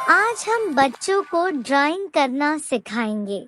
आज हम बच्चों को ड्राइंग करना सिखाएंगे।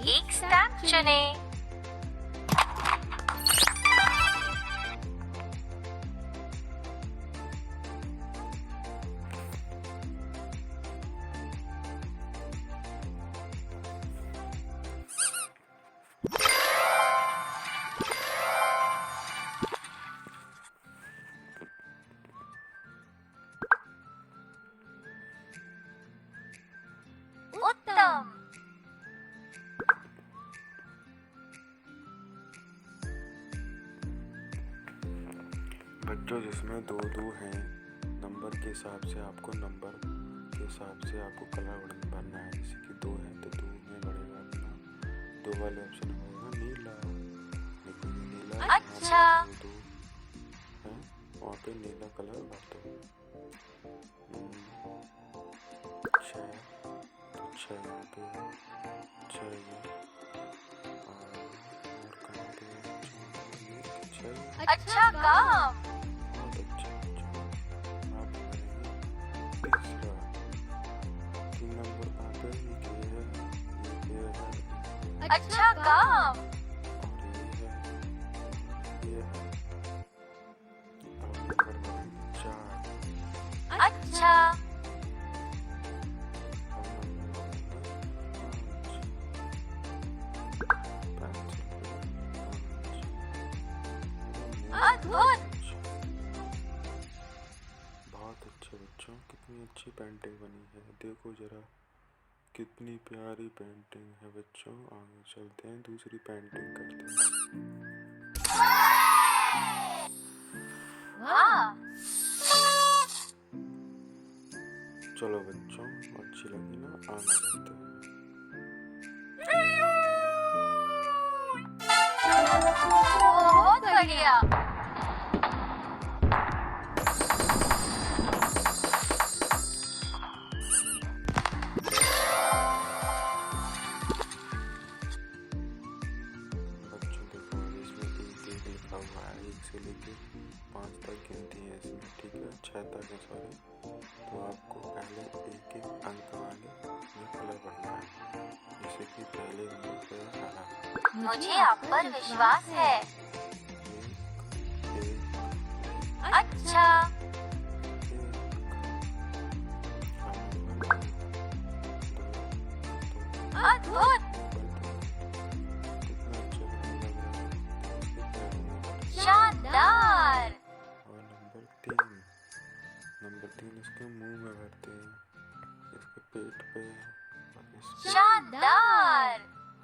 एक स्टैम्प चुनें। उत्तम। बच्चों, जिसमें दो हैं, नंबर के हिसाब से आपको कलर भरना है। जैसे कि 2 है तो 2 में बढ़ेगा अपना 2 वाले ऑप्शन में होगा नीला। देखो ये नीला अच्छा। 2 है, वहाँ पे नीला कलर भर दो। 6 तो 6 यहाँ पे है, 6 ये और कहाँ पे है? 6 अच्छा काम। बहुत अच्छा। आप तीसरा 3 नंबर कहाँ पे? ये है। अच्छा काम। और ये है। और नंबर 4 अच्छा। और नंबर 5 अद्भुत। बहुत अच्छे बच्चों, कितनी अच्छी पेंटिंग बनी है। देखो जरा कितनी प्यारी पेंटिंग है बच्चों। आगे चलते हैं, दूसरी पेंटिंग करते हैं। वाह। चलो बच्चों, अच्छी लगी ना? आगे बढ़ते हैं। बहुत बढ़िया। बच्चों देखो, इसमें 1 लिखा हुआ है। 1 से लेके 5 तक गिनती है इसमें, ठीक है? 6 तक है, सॉरी। तो आपको पहले 1-1 अंक वाले में कलर भरना है। जैसे कि पहले नंबर पे हरा। मुझे आप पर विश्वास है। 1 अच्छा। अद्भुत। कितना अच्छा लग रहा है। इसके पैरों में भरते हैं। शानदार। और नंबर 3 इसके मुंह में भरते हैं, इसके पेट पे और इस पे। शानदार।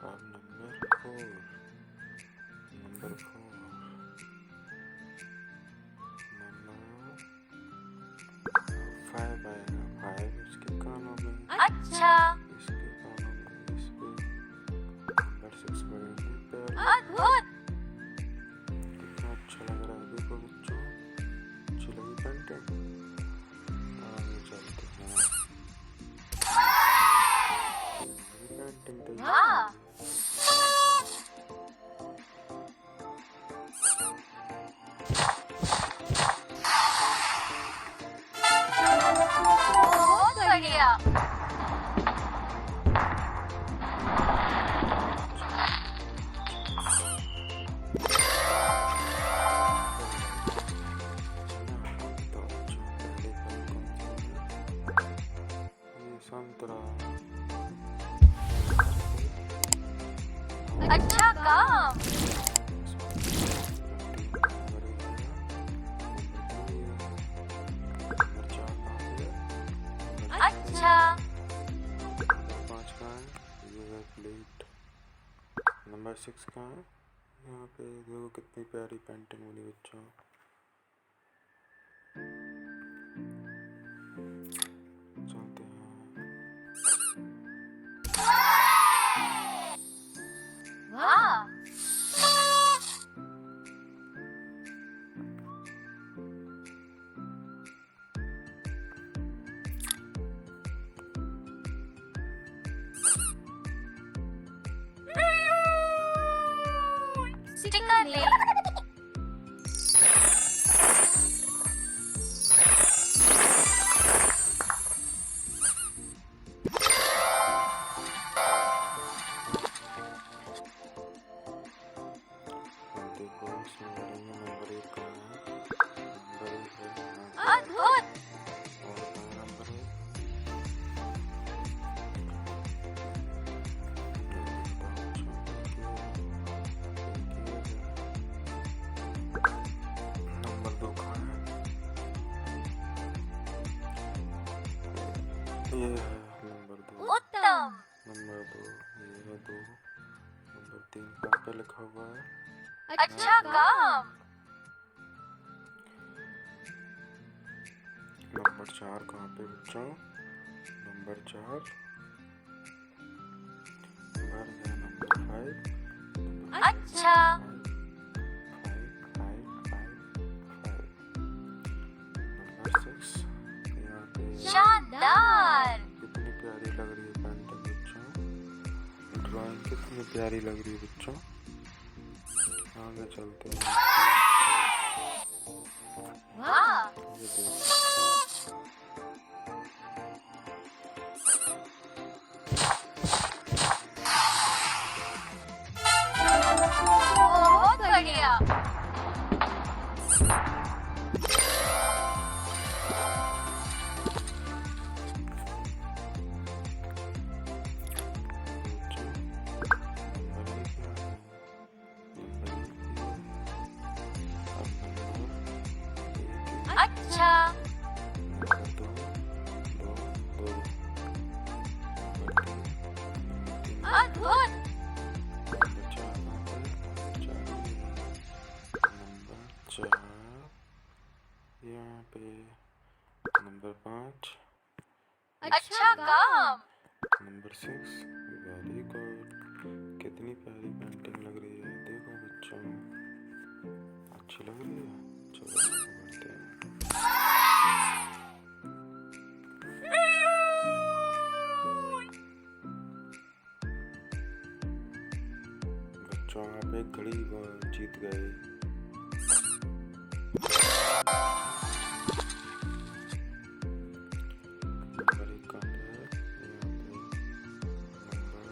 अब नंबर 4 नंबर 5 आएगा। 5 इसके कानों में, अच्छा। इसके कानों में, इस पे। नंबर 6 बढ़ेंगे पैर। अद्भुत। कितना अच्छा लग रहा है। देखो बच्चों, अच्छी लगी पेंटिंग? आगे चलते हैं। पेंटिंग तैयार वाह। है। बहुत बढ़िया। तो अच्छा, पहले फल कौन सा है? ये संतरा। अच्छा काम। नंबर 6 कहाँ है? यहाँ पे देखो कितनी प्यारी पेंटिंग बनी बच्चों। चलते हैं। वाह स्टिकर ले अब देखो इसमें करेंगे नंबर 1 कहाँ है? नंबर 1 है यहाँ पे। अद्भुत और कहाँ नंबर 1? नंबर 2 कहाँ है? ये है नंबर 2। उत्तम नंबर 2 ये है 2। नंबर 3 कहाँ पे लिखा हुआ है? अच्छा काम नंबर 4 कहाँ पे बच्चों? नंबर 4 नंबर है नंबर 5। अच्छा 5 नंबर 6 यहाँ पे शानदार कितनी प्यारी लग रही है पेंटिंग बच्चों। ड्राइंग कितनी प्यारी लग रही है बच्चों। आगे चलते हैं। वाह ये देखो बहुत बढ़िया बच्चों नंबर 1 यहाँ है। नंबर 1 ये है। अब नंबर 1 अच्छा नंबर 2 नंबर 3 अद्भुत नंबर 4 कहाँ पे? नंबर 4 यहाँ पे। नंबर 5 अच्छा काम नंबर 6 वेरी गुड। कितनी प्यारी पेंटिंग लग रही है देखो बच्चों। अच्छी लग रही है। चलो आगे बढ़ते हैं। बच्चों आप एक घड़ी जीत गए। नंबर 1 कहाँ पे है? यहाँ पे। नंबर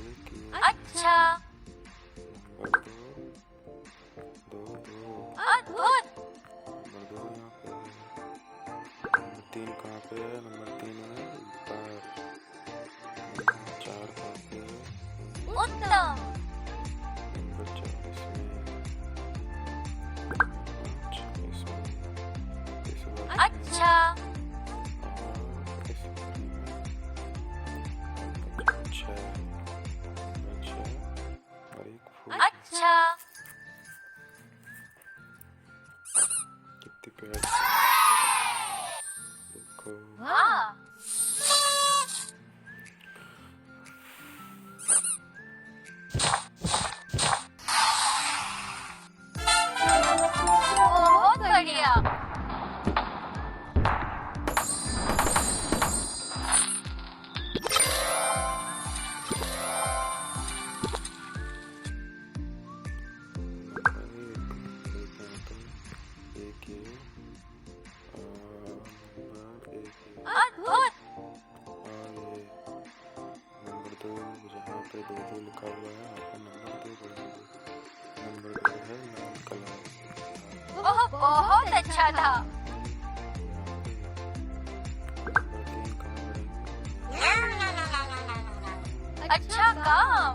1 ये है। अच्छा नंबर 2 अद्भुत नंबर 2 यहाँ पे है। नंबर 3 कहाँ पे है? नंबर 3 है ऊपर। नंबर 4 कहाँ पे है? उत्तम नंबर 4 इसमें। नंबर 5 इसमें। इस बार अच्छा और इस बारी में। नंबर 6 और एक फूल। अच्छा कितनी प्यारी देखो। वाह बहुत बढ़िया अद्भुत नंबर 2 जहाँ पे 2 लिखा हुआ है वहाँ पे नंबर 2 बढ़ेगा। नंबर 2 है लाल कलर। वह बहुत अच्छा था नंबर 3 कहाँ बढ़ेगा? अच्छा काम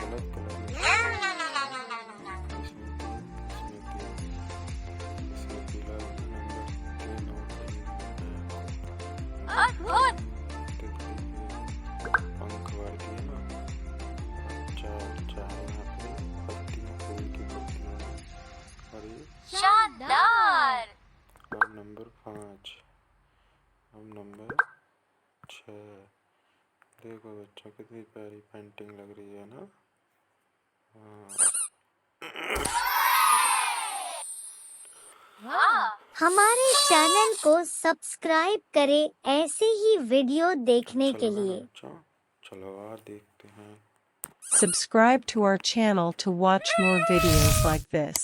गलत कलर में। इसमें पीला नंबर 3 और अद्भुत देखो बच्चों कितनी प्यारी पेंटिंग लग रही है ना। हाँ। हमारे चैनल को सब्सक्राइब करें ऐसे ही वीडियो देखने के अच्छा लगा ना लिए। बच्चों? चलो और देखते हैं। Subscribe to our channel to watch more videos like this.